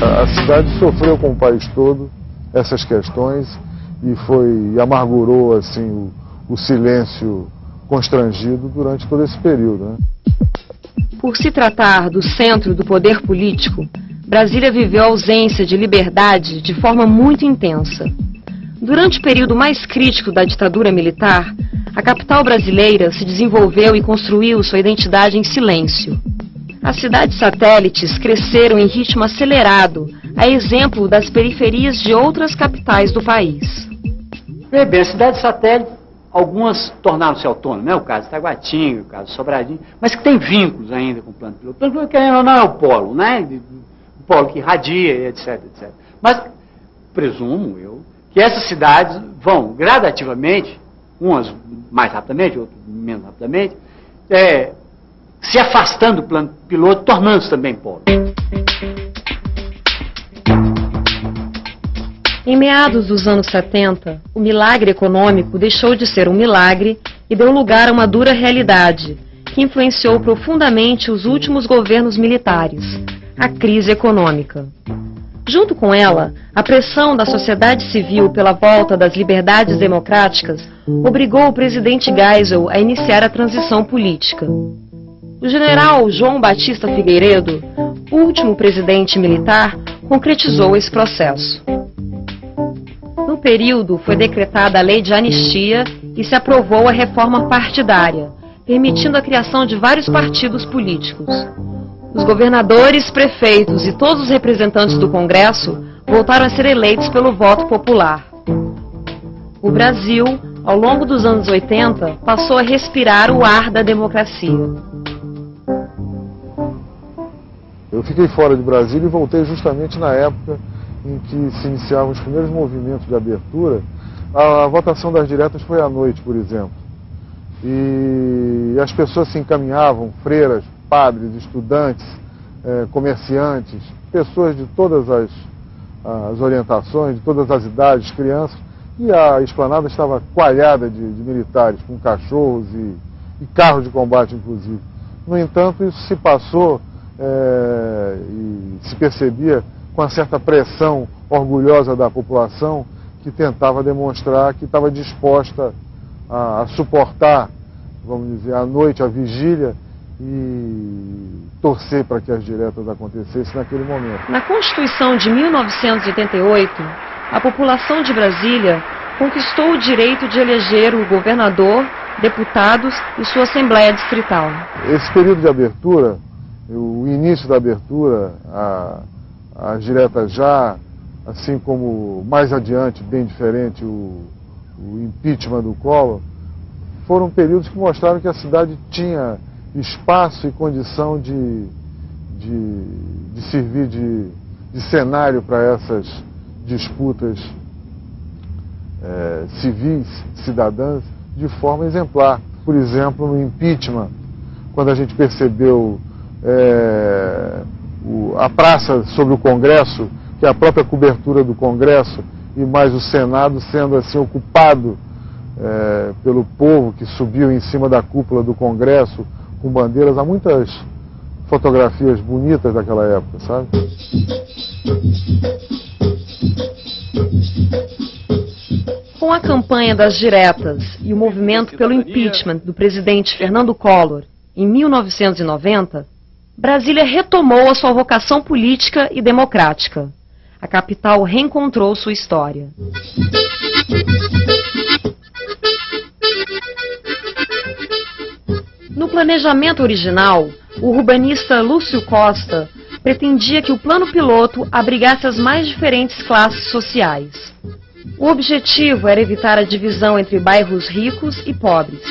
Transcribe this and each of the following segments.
A cidade sofreu com o país todo essas questões e amargurou assim, o silêncio constrangido durante todo esse período, né? Por se tratar do centro do poder político, Brasília viveu a ausência de liberdade de forma muito intensa. Durante o período mais crítico da ditadura militar, a capital brasileira se desenvolveu e construiu sua identidade em silêncio. As cidades satélites cresceram em ritmo acelerado, a exemplo das periferias de outras capitais do país. Bem, as cidades satélites, algumas tornaram-se autônomas, né? O caso de Taguatinga, o caso de Sobradinho, mas que tem vínculos ainda com o plano piloto. O plano piloto, querendo ou não, é o polo, né? O polo que irradia, etc, etc. Mas presumo eu que essas cidades vão gradativamente, umas mais rapidamente, outras menos rapidamente, se afastando do plano piloto, tornando-se também polo. Em meados dos anos 70, o milagre econômico deixou de ser um milagre e deu lugar a uma dura realidade, que influenciou profundamente os últimos governos militares, a crise econômica. Junto com ela, a pressão da sociedade civil pela volta das liberdades democráticas obrigou o presidente Geisel a iniciar a transição política. O general João Batista Figueiredo, último presidente militar, concretizou esse processo. No período, foi decretada a lei de anistia e se aprovou a reforma partidária, permitindo a criação de vários partidos políticos. Os governadores, prefeitos e todos os representantes do Congresso voltaram a ser eleitos pelo voto popular. O Brasil, ao longo dos anos 80, passou a respirar o ar da democracia. Eu fiquei fora de Brasília e voltei justamente na época em que se iniciavam os primeiros movimentos de abertura. A votação das diretas foi à noite, por exemplo. E as pessoas se encaminhavam, freiras, padres, estudantes, comerciantes, pessoas de todas as orientações, de todas as idades, crianças, e a esplanada estava coalhada de militares, com cachorros e carros de combate, inclusive. No entanto, isso se passou e se percebia com uma certa pressão orgulhosa da população que tentava demonstrar que estava disposta a suportar, vamos dizer, a noite, a vigília e torcer para que as diretas acontecessem naquele momento. Na Constituição de 1988, a população de Brasília conquistou o direito de eleger o governador, deputados e sua Assembleia Distrital. Esse período de abertura, o início da abertura, as diretas já, assim como mais adiante, bem diferente, o impeachment do Collor, foram períodos que mostraram que a cidade tinha espaço e condição de servir de cenário para essas disputas civis, cidadãs, de forma exemplar. Por exemplo, no impeachment, quando a gente percebeu a praça sobre o Congresso, que é a própria cobertura do Congresso, e mais o Senado sendo assim ocupado pelo povo que subiu em cima da cúpula do Congresso com bandeiras. Há muitas fotografias bonitas daquela época, sabe? Com a campanha das diretas e o movimento pelo impeachment do presidente Fernando Collor, em 1990, Brasília retomou a sua vocação política e democrática. A capital reencontrou sua história. No planejamento original, o urbanista Lúcio Costa pretendia que o plano piloto abrigasse as mais diferentes classes sociais. O objetivo era evitar a divisão entre bairros ricos e pobres.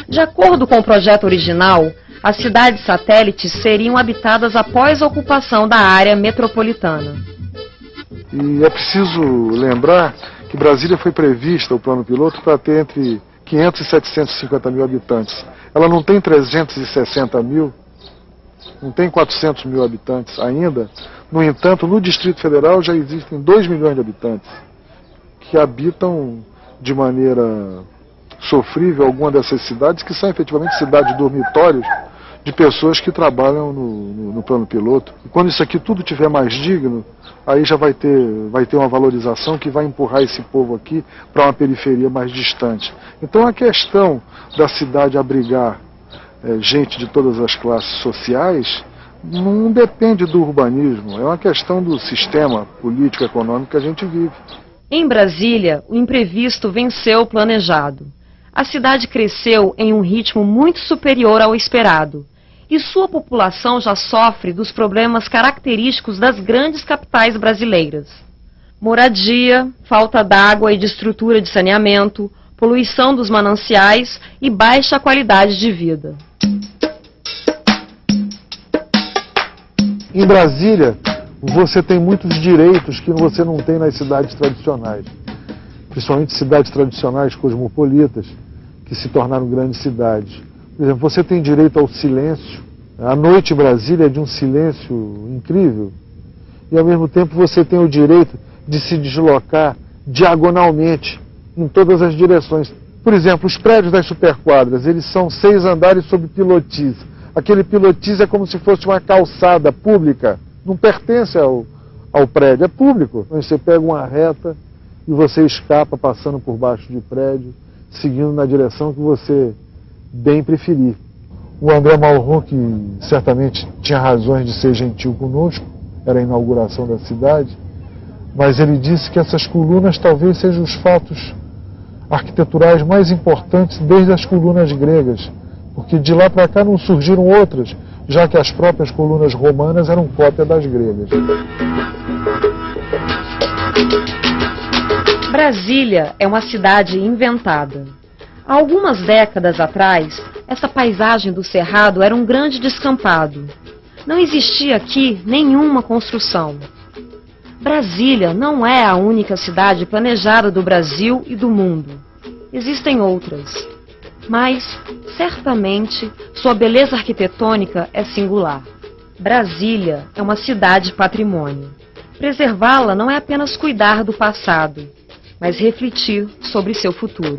De acordo com o projeto original, as cidades satélites seriam habitadas após a ocupação da área metropolitana. E é preciso lembrar que Brasília foi prevista, o plano piloto, para ter entre 500 e 750 mil habitantes. Ela não tem 360 mil, não tem 400 mil habitantes ainda. No entanto, no Distrito Federal já existem 2 milhões de habitantes que habitam de maneira sofrível alguma dessas cidades, que são efetivamente cidades dormitórios, de pessoas que trabalham no plano piloto. E quando isso aqui tudo estiver mais digno, aí já vai ter uma valorização que vai empurrar esse povo aqui para uma periferia mais distante. Então a questão da cidade abrigar gente de todas as classes sociais não depende do urbanismo, é uma questão do sistema político econômico que a gente vive. Em Brasília, o imprevisto venceu o planejado. A cidade cresceu em um ritmo muito superior ao esperado, e sua população já sofre dos problemas característicos das grandes capitais brasileiras: moradia, falta d'água e de estrutura de saneamento, poluição dos mananciais e baixa qualidade de vida. Em Brasília, você tem muitos direitos que você não tem nas cidades tradicionais, principalmente cidades tradicionais cosmopolitas, que se tornaram grandes cidades. Por exemplo, você tem direito ao silêncio. A noite em Brasília é de um silêncio incrível. E ao mesmo tempo você tem o direito de se deslocar diagonalmente em todas as direções. Por exemplo, os prédios das superquadras, eles são 6 andares sob pilotis. Aquele pilotis é como se fosse uma calçada pública, não pertence ao prédio, é público. Então, você pega uma reta e você escapa passando por baixo de prédio, seguindo na direção que você bem preferir. O André Malraux, que certamente tinha razões de ser gentil conosco, era a inauguração da cidade, mas ele disse que essas colunas talvez sejam os fatos arquiteturais mais importantes desde as colunas gregas, porque de lá para cá não surgiram outras, já que as próprias colunas romanas eram cópia das gregas. Brasília é uma cidade inventada. Há algumas décadas atrás, essa paisagem do Cerrado era um grande descampado. Não existia aqui nenhuma construção. Brasília não é a única cidade planejada do Brasil e do mundo. Existem outras. Mas, certamente, sua beleza arquitetônica é singular. Brasília é uma cidade patrimônio. Preservá-la não é apenas cuidar do passado, mas refletir sobre seu futuro.